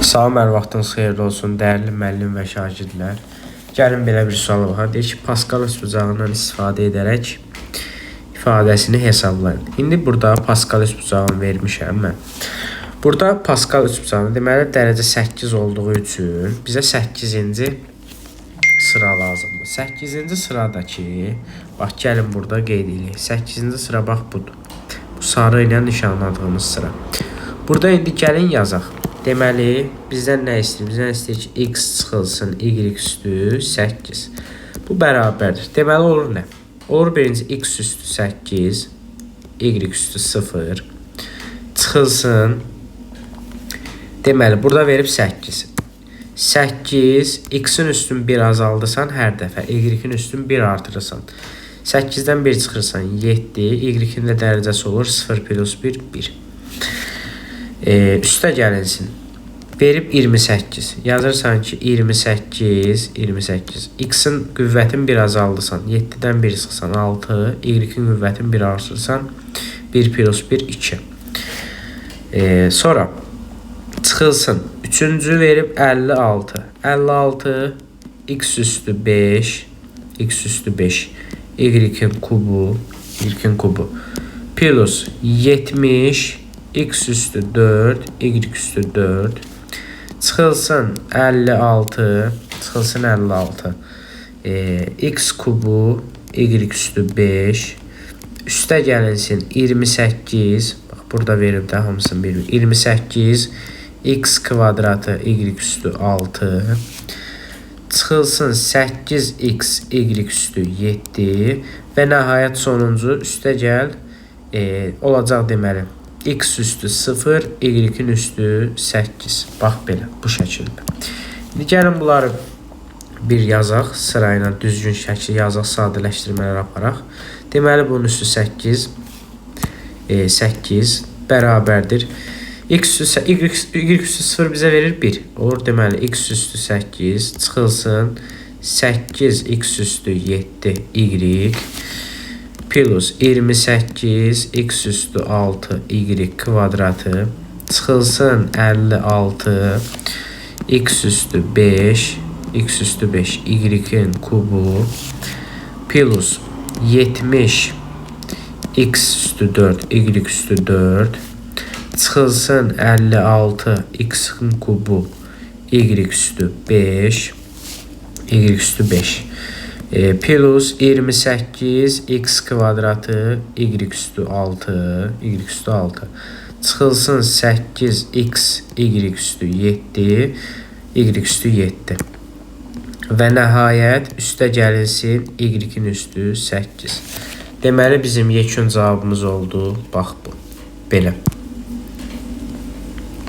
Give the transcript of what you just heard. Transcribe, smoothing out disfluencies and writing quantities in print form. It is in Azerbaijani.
Salam, hər vaxtınız xeyirli olsun, dəyərli müəllim və şagirdlər. Gəlin belə bir sual baxaq. Deyir ki, Pascal üsbucağından istifadə edərək ifadəsini hesablayın. İndi burada Pascal üsbucağını vermişəm mən. Burada Pascal üsbucağını deməli dərəcə 8 olduğu üçün bizə 8-ci sıra lazımdır. 8-ci sıradakı, bax gəlin burada qeyd edək. 8-ci sıra bax budur. Bu sarı ilə nişanladığımız sıra. Burada indi gəlin yazaq. Deməli, bizdən nə istəyir? Bizdən istəyir ki, x çıxılsın, y üstü 8. Bu bərabərdir. Deməli, olur nə? Olur birinci x üstü 8, y üstü 0. Çıxılsın. Deməli, burada verib 8. 8, x-in üstün 1 azaldırsan hər dəfə, y-in üstün 1 artırırsan. 8-dən 1 çıxırsan 7, y-in də dərəcəsi olur 0 plus 1, 1. Üstə gəlinsin. Verib 28. Yazırsan ki 28. X-in qüvvətin 1 azaldırsan. 7-dən 1 çıxsan 6. Y-in qüvvətin 1 artırsan 1 plus 1, 2. Sonra çıxılsın. Üçüncü verib 56. 56. X üstü 5. X üstü 5. Y-in kubu. Plus 70. X üstü 4, y üstü 4. Çıxılsın 56. Çıxılsın 56. X kubu, y üstü 5. Üstə gəlinsin 28. Bax, burada verib də hamısını bir. 28. X kvadratı, y üstü 6. Çıxılsın 8x, y üstü 7. Və nəhayət sonuncu üstə gəl. Olacaq deməli. X üstü 0, y-in üstü 8. Bax belə, bu şəkildə. İndi gəlin bunları bir yazaq, sırayla düzgün şəkil yazaq, sadələşdirmələr aparaq. Deməli, bunun üstü 8. 8 bərabərdir. Y üstü 0 bizə verir 1. Olur, deməli, x üstü 8 çıxılsın. 8 x üstü 7 y plus 28 x üstü 6 y kvadratı çıxılsın 56 x üstü 5 y-in kubu plus 70 x üstü 4 y üstü 4 çıxılsın 56 x-in kubu y üstü 5 plus 28 x kvadratı y üstü 6 çıxılsın 8 x y üstü 7 y üstü 7 və nəhayət üstə gəlinsin y-in üstü 8. Deməli bizim yekun cavabımız oldu. Bax bu. Belə.